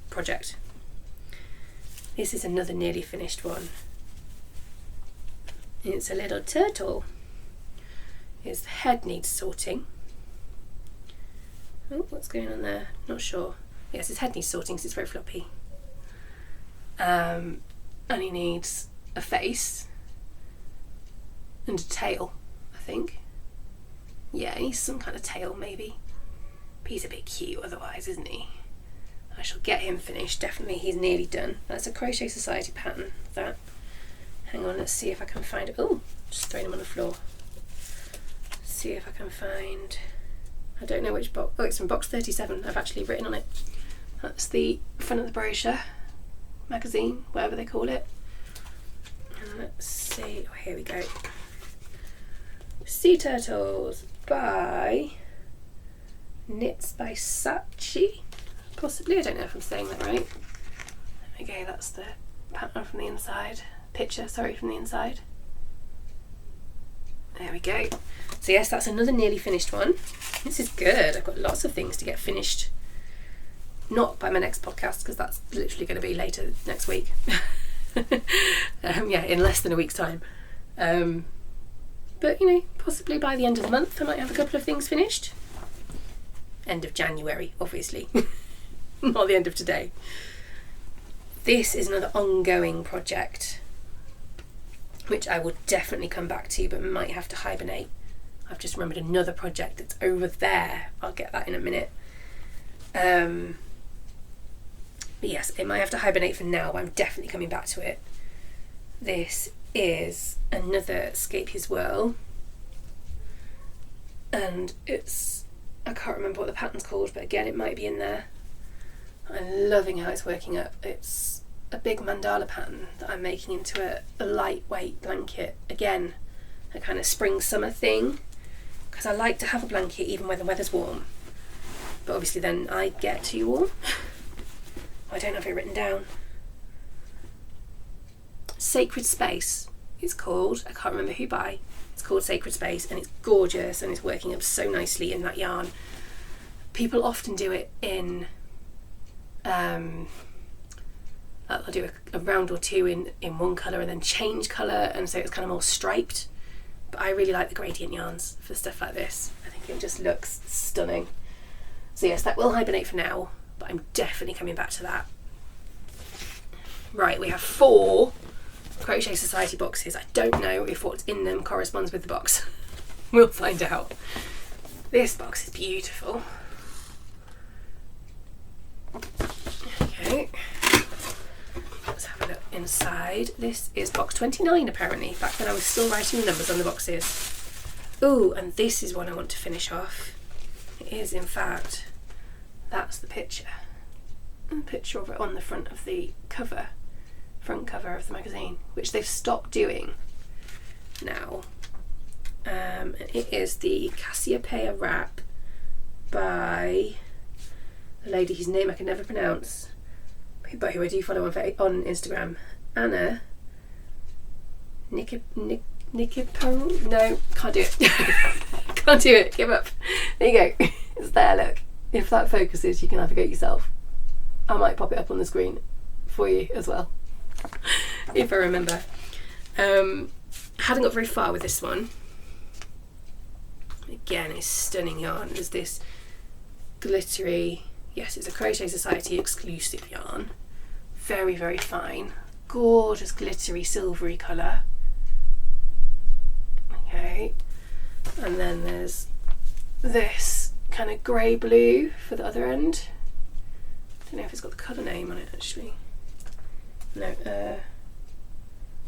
project. This is another nearly finished one. It's a little turtle. His head needs sorting. Oh, what's going on there? Not sure. Yes, his head needs sorting because it's very floppy. And he needs a face and a tail, I think. Yeah, he needs some kind of tail maybe. But he's a bit cute otherwise, isn't he? I shall get him finished. Definitely, he's nearly done. That's a Crochet Society pattern, that. Hang on, let's see if I can find it. Oh, just throwing him on the floor. Let's see if I can find... I don't know which box. Oh, it's from box 37. I've actually written on it. That's the front of the brochure, magazine, whatever they call it. And let's see. Oh, here we go. Sea Turtles by Knits by Sachi. Possibly. I don't know if I'm saying that right. There we go. That's the pattern from the inside. Picture, sorry, from the inside. There we go. So yes, that's another nearly finished one. This is good. I've got lots of things to get finished. Not by my next podcast, because that's literally going to be later next week. Yeah, in less than a week's time. But, possibly by the end of the month I might have a couple of things finished. End of January, obviously. Not the end of today. This is another ongoing project, which I will definitely come back to, but might have to hibernate. I've just remembered another project that's over there. I'll get that in a minute. But yes, it might have to hibernate for now, but I'm definitely coming back to it. This is another Escape Whirl, and I can't remember what the pattern's called, but again, it might be in there. I'm loving how it's working up. It's a big mandala pattern that I'm making into a lightweight blanket. Again, a kind of spring-summer thing, because I like to have a blanket even when the weather's warm. But obviously then I get too warm. I don't have it written down. Sacred Space it's called. I can't remember who by. It's called Sacred Space, and it's gorgeous, and it's working up so nicely in that yarn. People often do it in I'll do a round or two in one colour and then change colour, and so it's kind of more striped. But I really like the gradient yarns for stuff like this. I think it just looks stunning. So yes, that will hibernate for now, but I'm definitely coming back to that. Right, we have 4 Crochet Society boxes. I don't know if what's in them corresponds with the box. We'll find out. This box is beautiful. Okay. Let's have a look inside. This is box 29 apparently, back when I was still writing the numbers on the boxes. Ooh, and this is one I want to finish off. It is, in fact, that's the picture. A picture of it on the front of the cover, front cover of the magazine, which they've stopped doing now. It is the Cassiopeia wrap by a lady whose name I can never pronounce, but who I do follow on Instagram, Anna Nikiparo. No, can't do it. Can't do it. Give up. There you go. It's there. Look. If that focuses, you can navigate yourself. I might pop it up on the screen for you as well, if I remember. Hadn't got very far with this one. Again, it's stunning yarn. There's this glittery, yes, it's a Crochet Society exclusive yarn. Very, very fine. Gorgeous glittery silvery colour. Okay, and then there's this kind of grey blue for the other end. Don't know if it's got the colour name on it actually. No,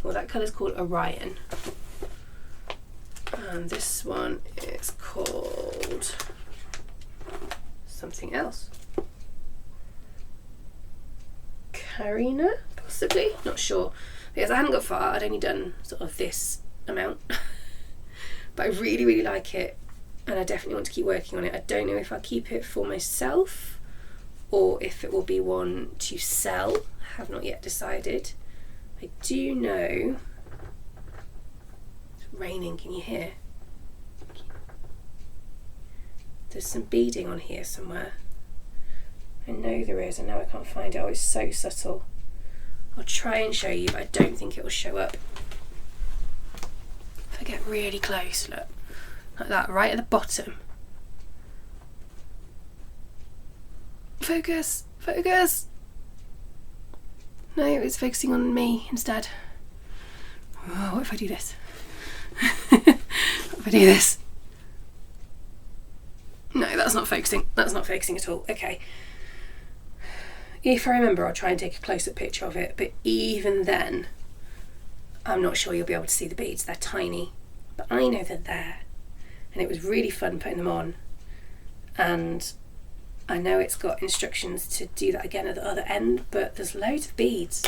well, that colour's called Orion. And this one is called something else. Karina, possibly? Not sure. Because I hadn't got far, I'd only done sort of this amount. But I really, really like it, and I definitely want to keep working on it. I don't know if I'll keep it for myself or if it will be one to sell. I have not yet decided. I do know it's raining, can you hear? There's some beading on here somewhere. I know there is, and now I can't find it. Oh, it's so subtle. I'll try and show you, but I don't think it will show up. If I get really close, look, like that, right at the bottom. Focus, focus. No, it's focusing on me instead. Oh, what if I do this? What if I do this? No, that's not focusing. That's not focusing at all. Okay. If I remember, I'll try and take a close-up picture of it, but even then, I'm not sure you'll be able to see the beads. They're tiny, but I know they're there. And it was really fun putting them on. And I know it's got instructions to do that again at the other end, but there's loads of beads,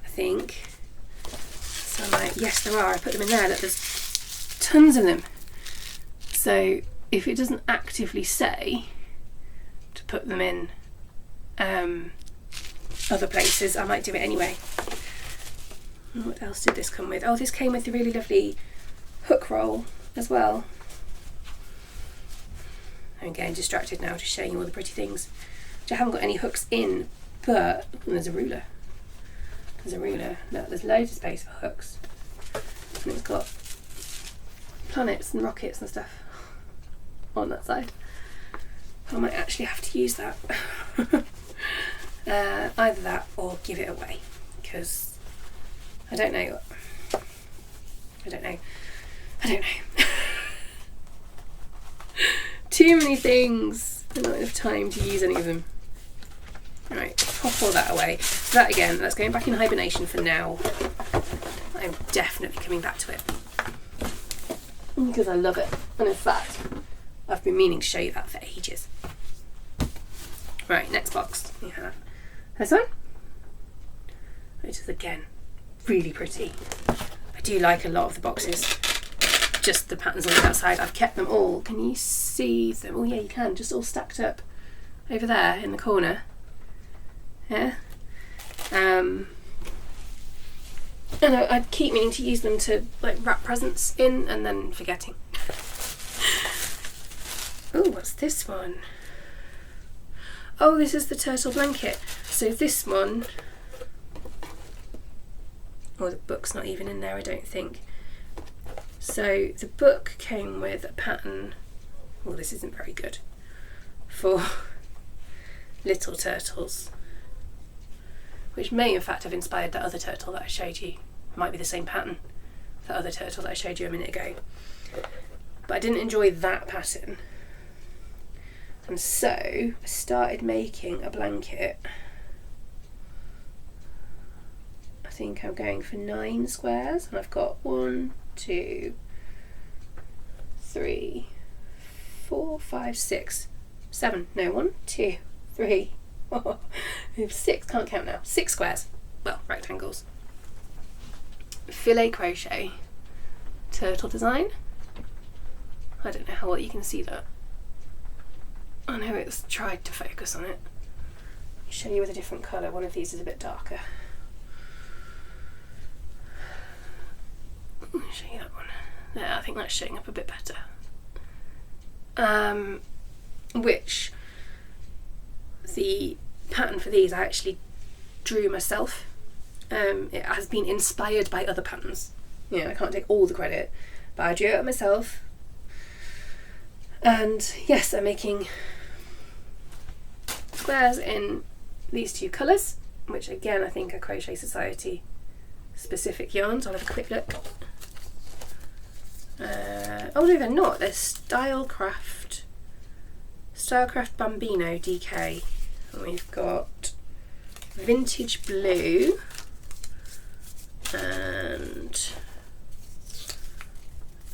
I think. So I'm like, yes, there are. I put them in there. Look, there's tons of them. So if it doesn't actively say to put them in other places, I might do it anyway. What else did this come with? Oh, this came with the really lovely hook roll as well. I'm getting distracted now, just showing you all the pretty things, which I haven't got any hooks in, but there's a ruler. There's a ruler. Look, there's loads of space for hooks. And it's got planets and rockets and stuff on that side. I might actually have to use that. Either that or give it away, because I don't know. Too many things, and not enough time to use any of them. Right, pop all that away. That again, that's going back in hibernation for now. I'm definitely coming back to it because I love it, and in fact I've been meaning to show you that for ages. Right, next box we have this one, which is again really pretty. I do like a lot of the boxes, just the patterns on the outside. I've kept them all. Can you see them? Oh yeah, you can, just all stacked up over there in the corner. Yeah. And I keep meaning to use them to like wrap presents in and then forgetting. Oh, what's this one? Oh, this is the turtle blanket. So this one, oh, the book's not even in there, I don't think. So the book came with a pattern, well, this isn't very good, for little turtles, which may in fact have inspired that other turtle that I showed you. Might be the same pattern, that other turtle that I showed you a minute ago. But I didn't enjoy that pattern. And so I started making a blanket. I think I'm going for 9 squares, and I've got 1, 2, 3, 4, 5, 6, 7. No, 1, 2, 3, 4, 6. Can't count now. 6 squares. Well, rectangles. Filet crochet turtle design. I don't know how well you can see that. I know it's tried to focus on it. I'll show you with a different colour. One of these is a bit darker. I'll show you that one. Yeah, I think that's showing up a bit better. Which the pattern for these I actually drew myself. It has been inspired by other patterns. You know, I can't take all the credit, but I drew it myself. And yes, I'm making squares in these two colours, which again I think are Crochet Society specific yarns. I'll have a quick look. Oh no, they're not. They're Stylecraft Bambino DK. And we've got Vintage Blue and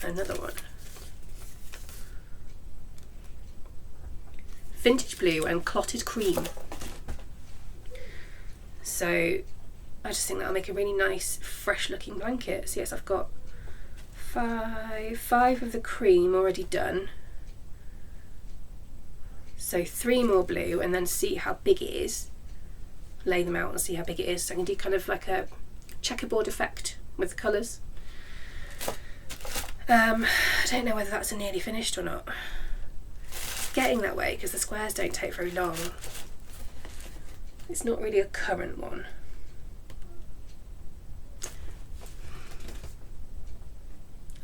another one. Vintage Blue and Clotted Cream. So I just think that'll make a really nice fresh looking blanket. So yes, I've got five of the cream already done. So 3 more blue, and then see how big it is. Lay them out and see how big it is. So I can do kind of like a checkerboard effect with the colours. I don't know whether that's a nearly finished or not. It's getting that way because the squares don't take very long. It's not really a current one.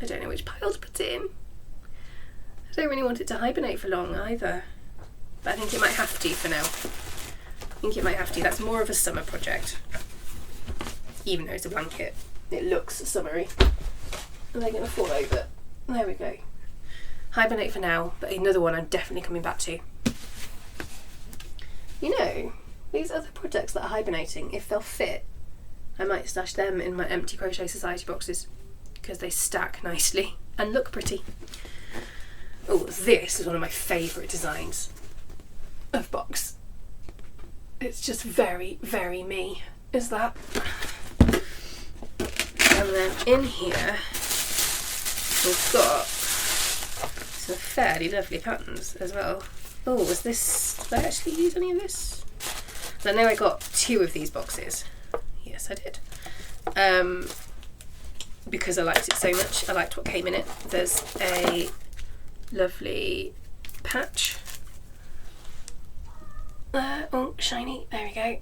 I don't know which pile to put it in. I don't really want it to hibernate for long either. But I think it might have to for now. I think it might have to. That's more of a summer project. Even though it's a blanket, it looks summery. Are they going to fall over? There we go. Hibernate for now, but another one I'm definitely coming back to. You know, these other projects that are hibernating, if they'll fit, I might stash them in my empty Crochet Society boxes because they stack nicely and look pretty. Oh, this is one of my favourite designs of box. It's just very, very me, is that? And then in here we've got some fairly lovely patterns as well. Oh, was this, did I actually use any of this? I know I got 2 of these boxes. Yes, I did. Because I liked it so much. I liked what came in it. There's a lovely patch. Oh, shiny. There we go.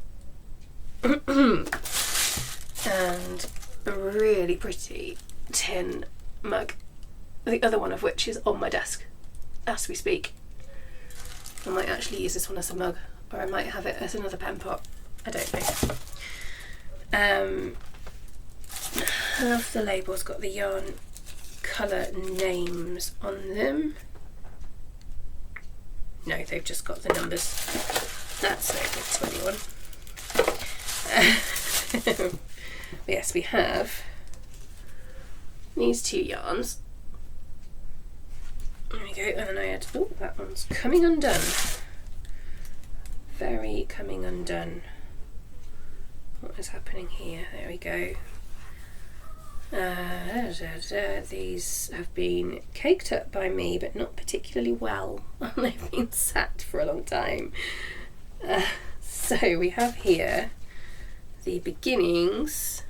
And a really pretty tin mug. The other one of which is on my desk as we speak. I might actually use this one as a mug, or I might have it as another pen pot. I don't know. Half the label's got the yarn colour names on them. No, they've just got the numbers. That's no good to anyone. Yes, we have these 2 yarns. There we go, and then I had, oh, that one's coming undone. Very coming undone. What is happening here? There we go. These have been caked up by me, but not particularly well. They've been sat for a long time. So we have here the beginnings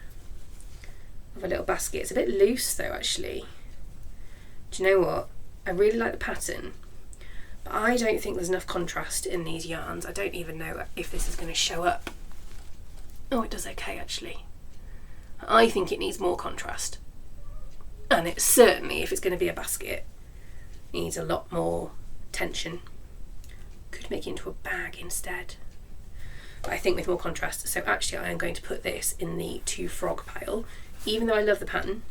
of a little basket. It's a bit loose though, actually. Do you know what? I really like the pattern, but I don't think there's enough contrast in these yarns. I don't even know if this is going to show up. Oh, it does okay actually. I think it needs more contrast, and it certainly, if it's going to be a basket, needs a lot more tension. Could make it into a bag instead, but I think with more contrast. So actually I am going to put this in the 2 frog pile, even though I love the pattern.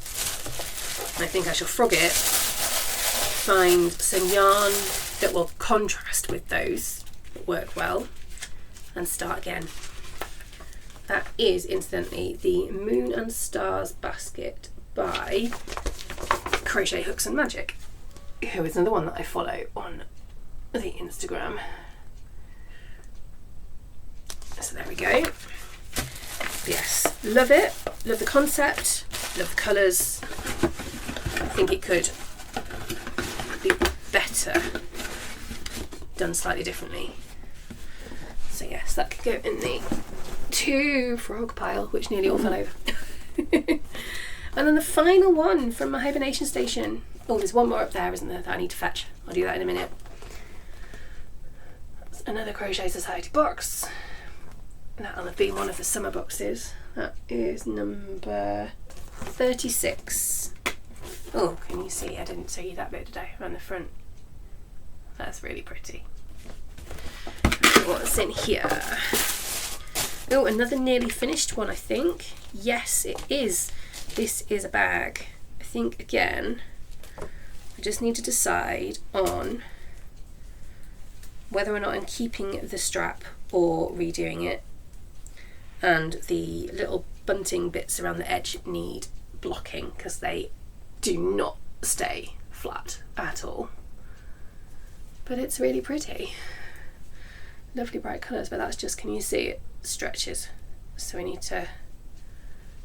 I think I shall frog it, find some yarn that will contrast with those that work well, and start again. That is, incidentally, the Moon and Stars basket by Crochet Hooks and Magic, who is another one that I follow on the Instagram. So there we go. Yes, love it. Love the concept. Love the colours. I think it could be better done slightly differently. So yes, that could go in the 2 frog pile, which nearly all fell over. And then the final one from my hibernation station. Oh, there's one more up there, isn't there, that I need to fetch. I'll do that in a minute. That's another Crochet Society box. That'll have been one of the summer boxes. That is number 36. Oh, can you see? I didn't show you that bit today around the front. That's really pretty. What's in here? Oh, another nearly finished one, I think. Yes, it is. This is a bag. I think, again, I just need to decide on whether or not I'm keeping the strap or redoing it. And the little bunting bits around the edge need blocking because they do not stay flat at all. But it's really pretty. Lovely bright colours, but that's just, can you see, it stretches. So we need to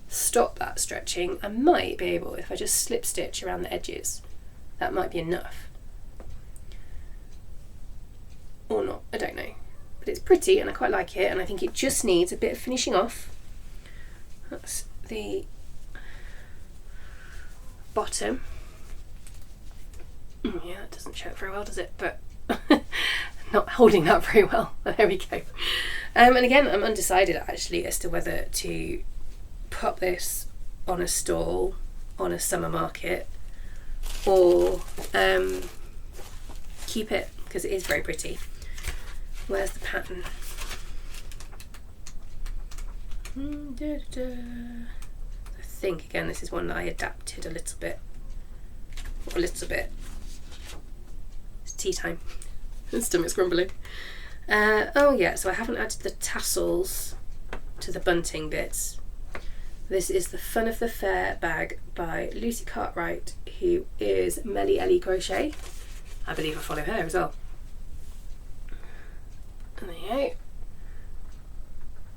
stop that stretching. I might be able, if I just slip stitch around the edges, that might be enough. Or not, I don't know. But it's pretty and I quite like it, and I think it just needs a bit of finishing off. That's the bottom. Yeah, that doesn't show it very well, does it? But not holding that very well. There we go. And again, I'm undecided actually as to whether to pop this on a stall on a summer market or keep it, because it is very pretty. Where's the pattern? I think again this is one that I adapted a little bit. It's tea time. My stomach's grumbling. Oh yeah, so I haven't added the tassels to the bunting bits. This is the Fun of the Fair bag by Lucy Cartwright, who is Melly Ellie Crochet. I believe I follow her as well. And there you go.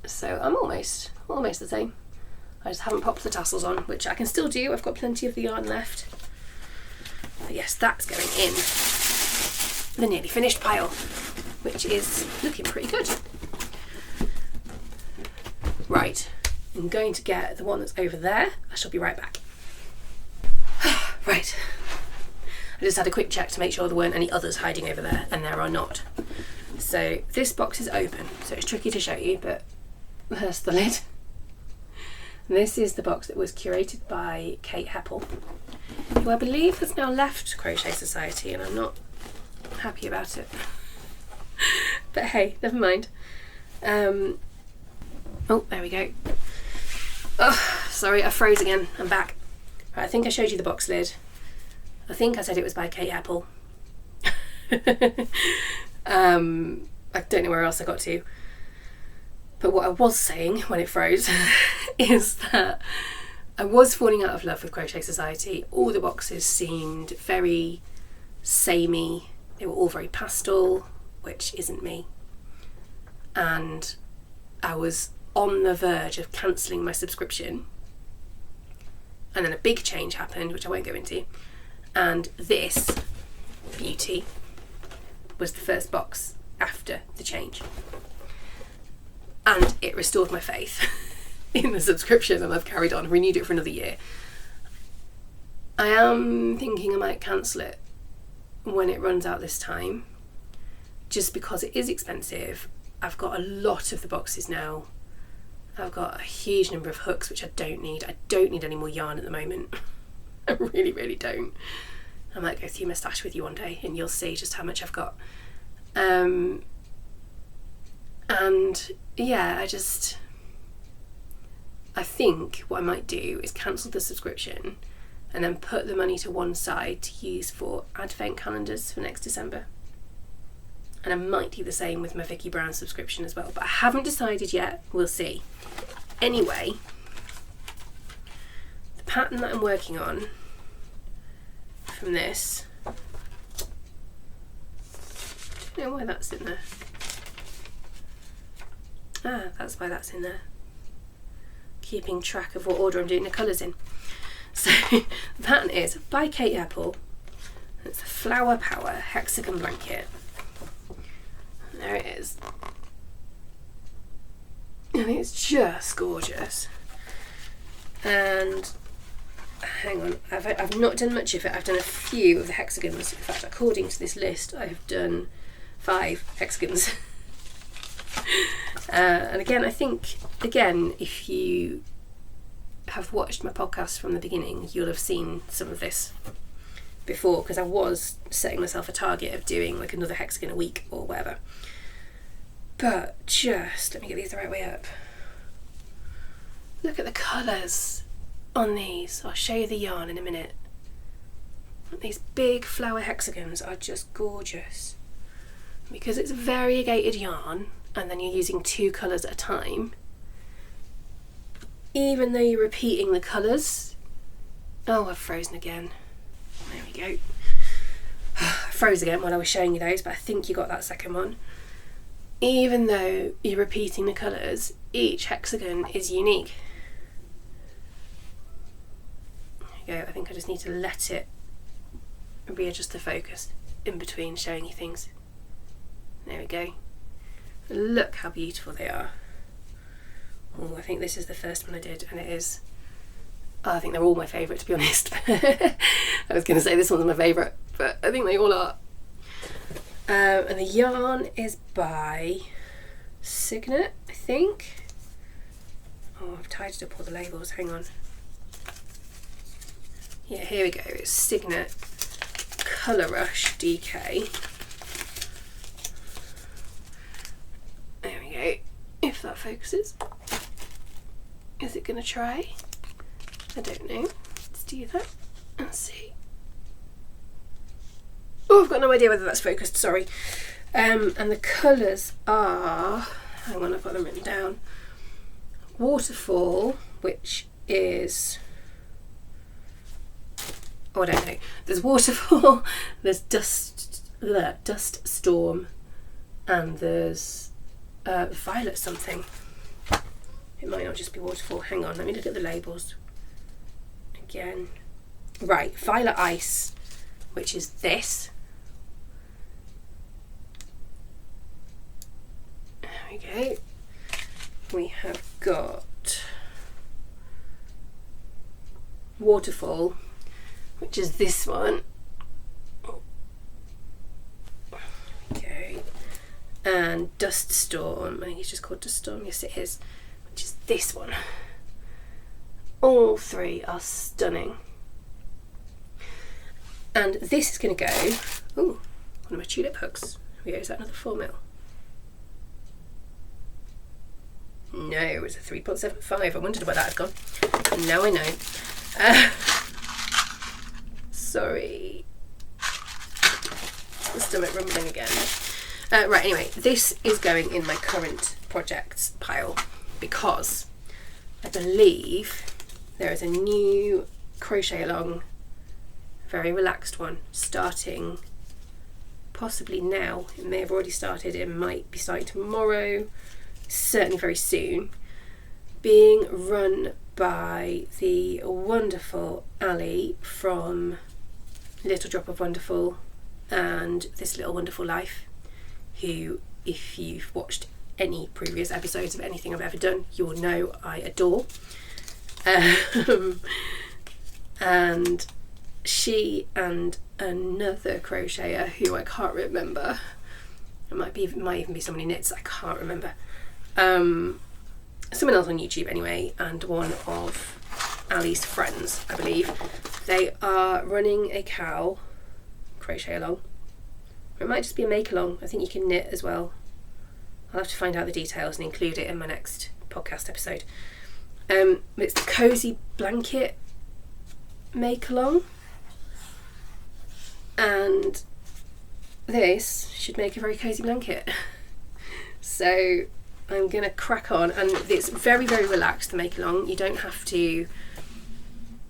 So I'm almost the same. I just haven't popped the tassels on, which I can still do. I've got plenty of the yarn left. But yes, that's going in the nearly finished pile, which is looking pretty good. Right, I'm going to get the one that's over there. I shall be right back. Right, I just had a quick check to make sure there weren't any others hiding over there, and there are not. So this box is open, so it's tricky to show you, but there's the lid. And this is the box that was curated by Kate Heppel, who I believe has now left Crochet Society, and I'm not happy about it. But hey, never mind. Oh, there we go. Oh, sorry, I froze again. I'm back. Right, I think I showed you the box lid. I think I said it was by Kate Heppel. I don't know where else I got to. But what I was saying when it froze is that I was falling out of love with Crochet Society. All the boxes seemed very samey. They were all very pastel, which isn't me. And I was on the verge of cancelling my subscription. And then a big change happened, which I won't go into. And this beauty was the first box after the change. And it restored my faith in the subscription, and I've carried on, renewed it for another year. I am thinking I might cancel it when it runs out this time, just because it is expensive. I've got a lot of the boxes now. I've got a huge number of hooks, which I don't need. I don't need any more yarn at the moment. I really, really don't. I might go through my stash with you one day and you'll see just how much I've got. And yeah, I think what I might do is cancel the subscription and then put the money to one side to use for advent calendars for next December. And I might do the same with my Vicky Brown subscription as well, but I haven't decided yet. We'll see. Anyway, the pattern that I'm working on from this, I don't know why that's in there. Ah, that's why that's in there. Keeping track of what order I'm doing the colours in. So the pattern is by Kate Heppel. It's the Flower Power Hexagon Blanket. There it is. And it's just gorgeous. And hang on, I've not done much of it. I've done a few of the hexagons. In fact, according to this list, I have done 5 hexagons. And again, I think, if you have watched my podcast from the beginning, you'll have seen some of this before, because I was setting myself a target of doing like another hexagon a week or whatever. But just let me get these the right way up. Look at the colours on these. I'll show you the yarn in a minute. These big flower hexagons are just gorgeous. Because it's variegated yarn and then you're using 2 colours at a time, even though you're repeating the colours. Oh, I've frozen again. There we go. I froze again while I was showing you those, but I think you got that second one. Even though you're repeating the colours, each hexagon is unique. There you go. I think I just need to let it readjust the focus in between showing you things. There we go. Look how beautiful they are. Oh, I think this is the first one I did, and it is... I think they're all my favourite, to be honest. I was going to say this one's my favourite, but I think they all are. And the yarn is by Signet, I think. Oh, I've tidied up all the labels, hang on. Yeah, here we go. It's Signet Colour Rush DK. There we go. If that focuses. Is it going to try? I don't know. Let's do that and see. Oh, I've got no idea whether that's focused, sorry. And the colours are... Hang on, I've got them written down. Waterfall, which is... Oh, I don't know. There's Waterfall, there's Dust Storm, and there's Violet something. It might not just be Waterfall. Hang on, let me look at the labels again. Right, Violet Ice, which is this. There we go. We have got Waterfall, which is this one. Okay. And Dust Storm, I think it's just called Dust Storm, yes it is, which is this one. All 3 are stunning. And this is going to go... Ooh, one of my tulip hooks. Here we go, is that another 4mm? No, it was a 3.75. I wondered where that had gone. Now I know. Sorry. The stomach rumbling again. Right, anyway, this is going in my current projects pile because I believe there is a new crochet along, very relaxed one, starting possibly now. It may have already started, it might be starting tomorrow, certainly very soon, being run by the wonderful Ali from Little Drop of Wonderful and This Little Wonderful Life, who, if you've watched any previous episodes of anything I've ever done, you will know I adore. And she and another crocheter who I can't remember, it might even be somebody knits, I can't remember, someone else on YouTube anyway, and one of Ali's friends, I believe, they are running a cow crochet along. It might just be a make along. I think you can knit as well. I'll have to find out the details and include it in my next podcast episode. It's the Cozy Blanket make along, and this should make a very cozy blanket. So I'm gonna crack on, and it's very, very relaxed, the make along. You don't have to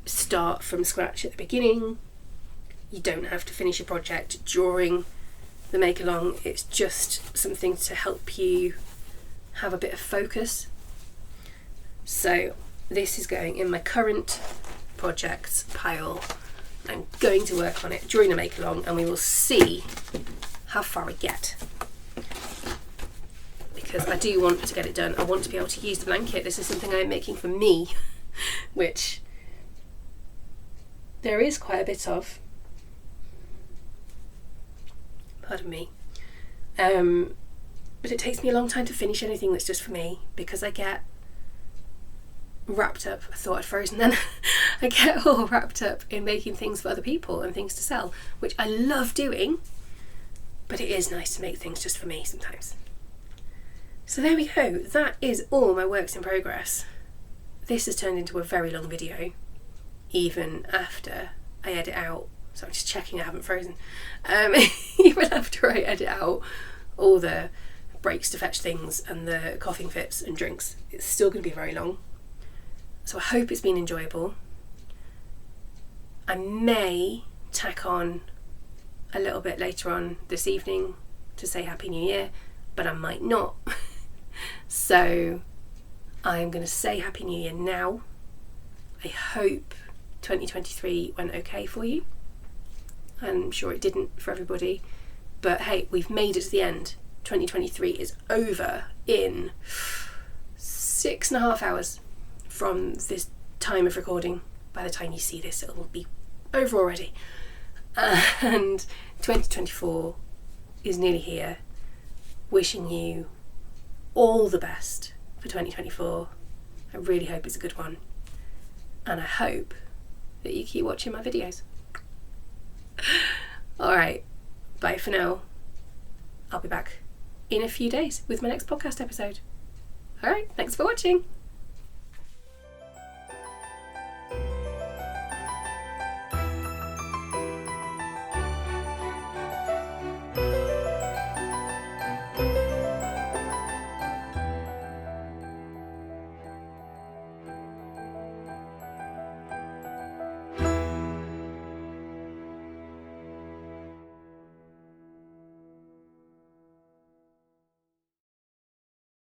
start from scratch at the beginning. You don't have to finish your project during the make along. It's just something to help you have a bit of focus. So this is going in my current projects pile. I'm going to work on it during the make along, and we will see how far I get, because I do want to get it done. I want to be able to use the blanket. This is something I'm making for me, which there is quite a bit of. Pardon me. But it takes me a long time to finish anything that's just for me, because I get wrapped up, I thought I'd frozen then, I get all wrapped up in making things for other people and things to sell, which I love doing, but it is nice to make things just for me sometimes. So there we go, that is all my works in progress. This has turned into a very long video, even after I edit out, so I'm just checking I haven't frozen, even after I edit out all the breaks to fetch things and the coughing fits and drinks, it's still going to be very long. So I hope it's been enjoyable. I may tack on a little bit later on this evening to say Happy New Year, but I might not. So I'm going to say Happy New Year now. I hope 2023 went okay for you. I'm sure it didn't for everybody, but hey, we've made it to the end. 2023 is over in 6.5 hours from this time of recording. By the time you see this, it will be over already. And 2024 is nearly here. Wishing you all the best for 2024. I really hope it's a good one. And I hope that you keep watching my videos. Alright, bye for now. I'll be back in a few days with my next podcast episode. Alright, thanks for watching.